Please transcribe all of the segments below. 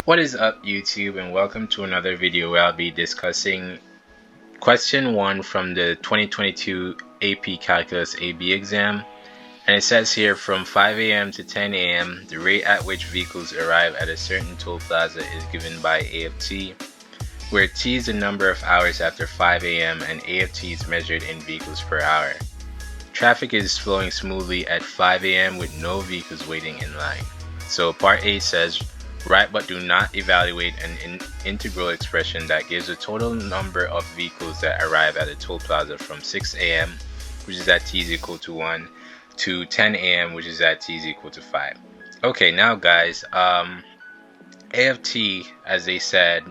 What is up, YouTube, and welcome to another video where I'll be discussing question 1 from the 2022 AP Calculus AB exam. And it says here, from 5 a.m. to 10 a.m. the rate at which vehicles arrive at a certain toll plaza is given by A of t, where t is the number of hours after 5 a.m. and A of t is measured in vehicles per hour. Traffic is flowing smoothly at 5 a.m. with no vehicles waiting in line. So part A says, write but do not evaluate an integral expression that gives the total number of vehicles that arrive at a toll plaza from 6 a.m., which is at t is equal to 1, to 10 a.m., which is at t is equal to 5. Okay, now guys, A of t, as they said,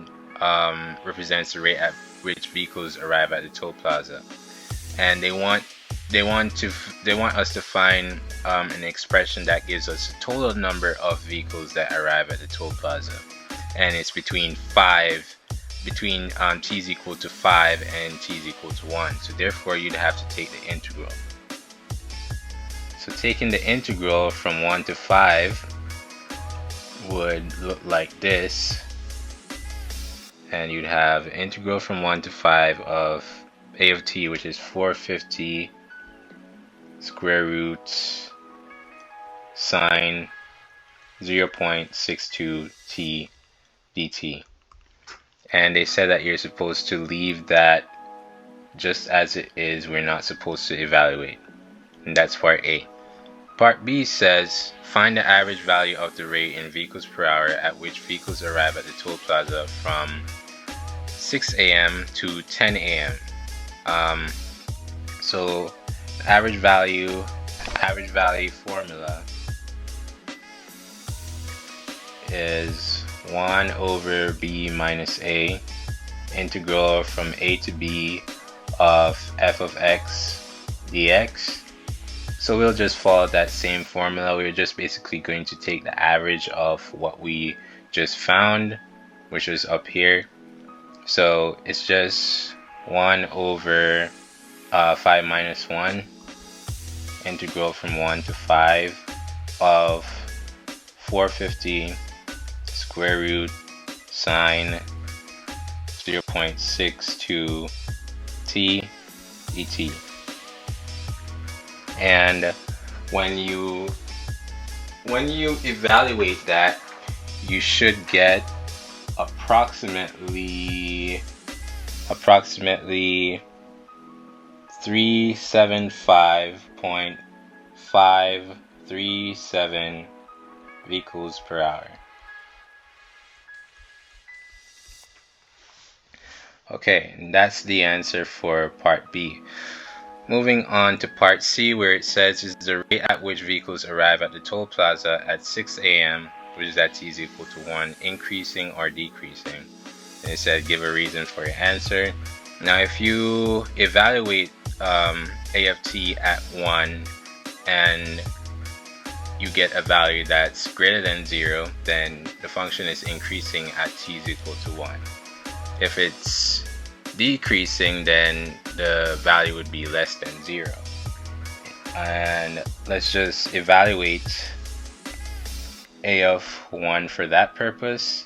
represents the rate at which vehicles arrive at the toll plaza, and they want us to find an expression that gives us the total number of vehicles that arrive at the toll plaza, and it's between t is equal to 5 and t is equal to 1. So therefore you'd have to take the integral. So taking the integral from 1 to 5 would look like this, and you'd have integral from 1 to 5 of A of t, which is 450 square root sine 0.62 t dt. And they said that you're supposed to leave that just as it is. We're not supposed to evaluate. And that's part A. Part B says, find the average value of the rate in vehicles per hour at which vehicles arrive at the toll plaza from 6 a.m. to 10 a.m. So average value formula is 1 over b minus a, integral from a to b of f of x dx. So we'll just follow that same formula. We're just basically going to take the average of what we just found, which was up here. So it's just 1 over 5 minus 1, integral from 1 to 5 of 450 square root sine 0.62 t dt. And when you evaluate that, you should get approximately 375.537 vehicles per hour. Okay, and that's the answer for part B. Moving on to part C, where it says is the rate at which vehicles arrive at the toll plaza at 6 a.m., which is at t is equal to 1, increasing or decreasing. And it said give a reason for your answer. Now if you evaluate A of t at 1 and you get a value that's greater than 0, then the function is increasing at t is equal to 1. If it's decreasing, then the value would be less than 0. And let's just evaluate A of 1 for that purpose.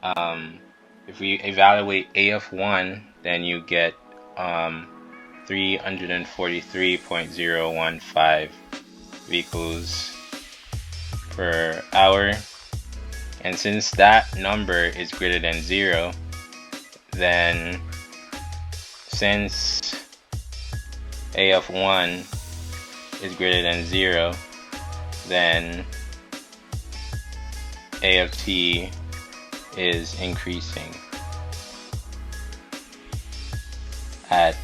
If we evaluate A of 1, then you get 343.015 vehicles per hour. And since that number is greater than 0, then since A of 1 is greater than 0, then A of t is increasing at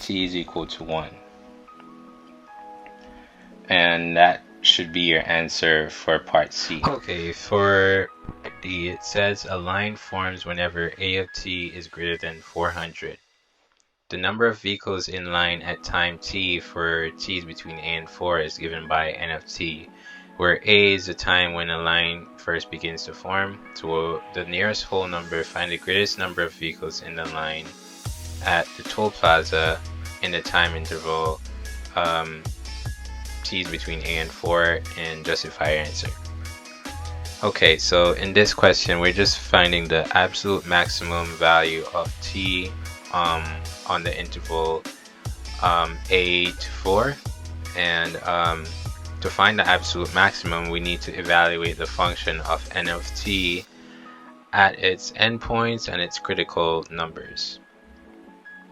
t is equal to 1. And that should be your answer for part C. Okay, for D, it says a line forms whenever A of t is greater than 400. The number of vehicles in line at time t for t is between a and 4 is given by n of t, where a is the time when a line first begins to form. So the nearest whole number, find the greatest number of vehicles in the line at the toll plaza in the time interval t is between a and 4, and justify your answer. Okay, so in this question, we're just finding the absolute maximum value of t on the interval a to 4, and to find the absolute maximum, we need to evaluate the function of n of t at its endpoints and its critical numbers.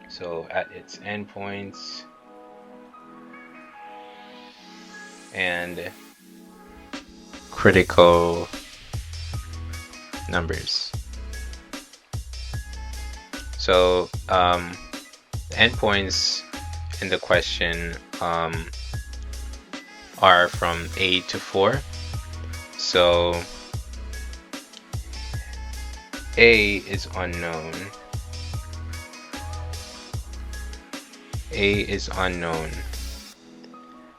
So at its endpoints and critical numbers. So the endpoints in the question are from a to 4. So a is unknown. A is unknown.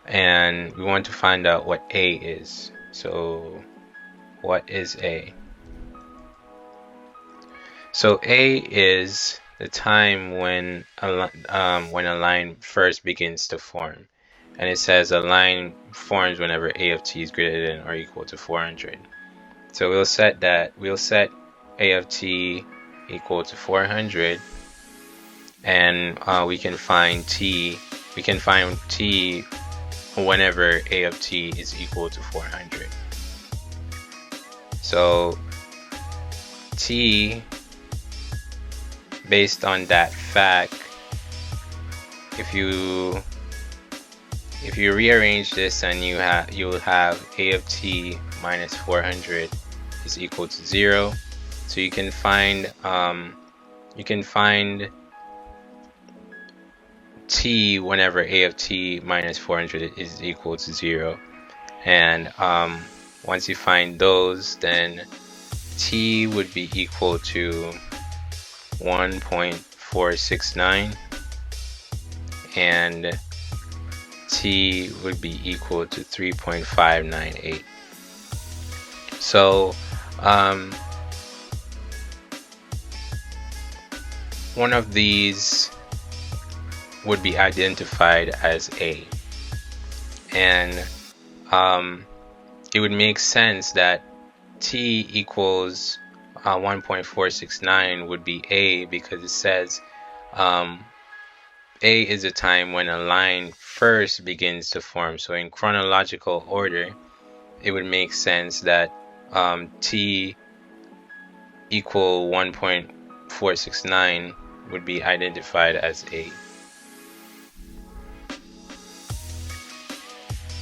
And we want to find out what a is. So what is a? So a is the time when a line first begins to form. And it says a line forms whenever a of t is greater than or equal to 400. So we'll set a of t equal to 400, and we can find t whenever a of t is equal to 400. So t, based on that fact, if you rearrange this, and you'll have a of t minus 400 is equal to 0. So you can find t whenever a of t minus 400 is equal to 0. And once you find those, then t would be equal to 1.469 and t would be equal to 3.598. So one of these would be identified as a, and it would make sense that t equals 1.469 would be a, because it says a is a time when a line first begins to form. So in chronological order, it would make sense that t equal 1.469 would be identified as a.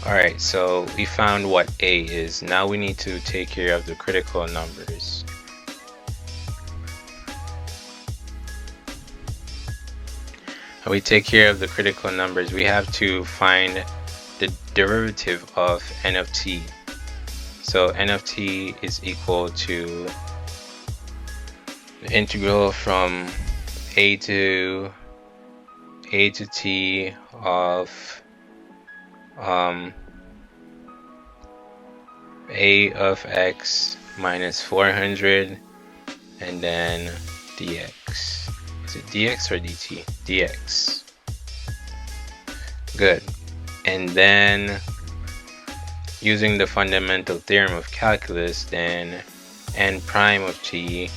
Alright, so we found what a is. Now we need to take care of the critical numbers. When we take care of the critical numbers, we have to find the derivative of n of t. So n of t is equal to the integral from a to t of a of x minus 400 and then dx. Is it dx or dt? Dx. Good. And then using the fundamental theorem of calculus, then n prime of t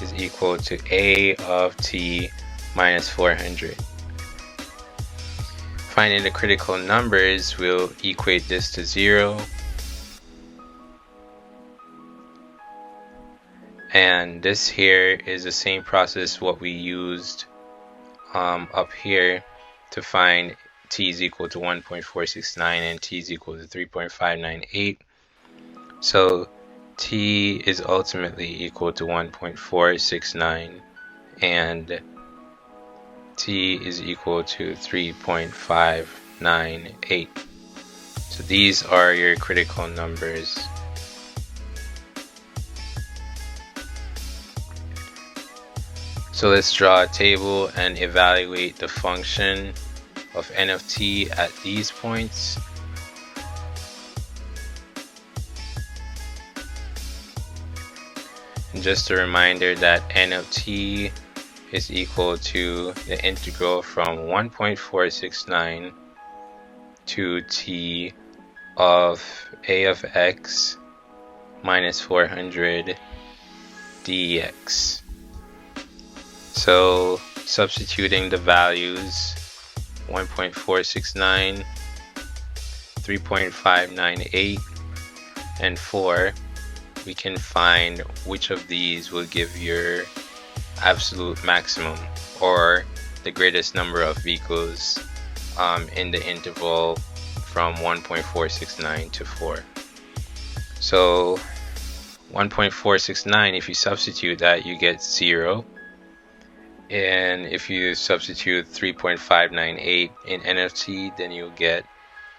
is equal to a of t minus 400. Finding the critical numbers, we'll equate this to 0. And this here is the same process what we used up here to find t is equal to 1.469 and t is equal to 3.598. So t is ultimately equal to 1.469 and t is equal to 3.598. So these are your critical numbers. So let's draw a table and evaluate the function of n of t at these points. And just a reminder that n of t is equal to the integral from 1.469 to t of a of x minus 400 dx. So substituting the values 1.469, 3.598, and 4, we can find which of these will give your absolute maximum or the greatest number of vehicles in the interval from 1.469 to 4. So 1.469, if you substitute that, you get 0. And if you substitute 3.598 in NFT, then you'll get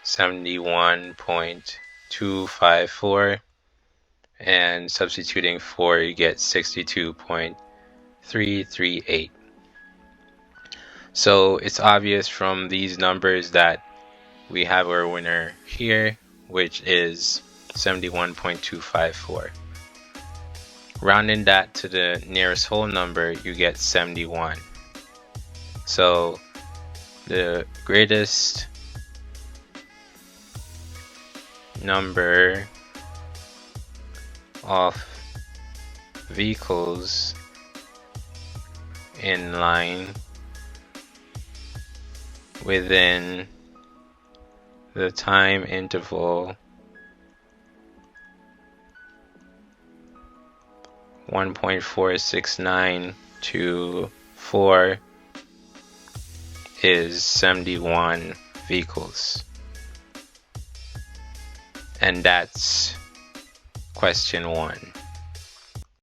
71.254. And substituting 4, you get 62.338. So it's obvious from these numbers that we have our winner here, which is 71.254. Rounding that to the nearest whole number, you get 71. So the greatest number of vehicles in line within the time interval 1.469 to 4 is 71 vehicles. And that's question 1.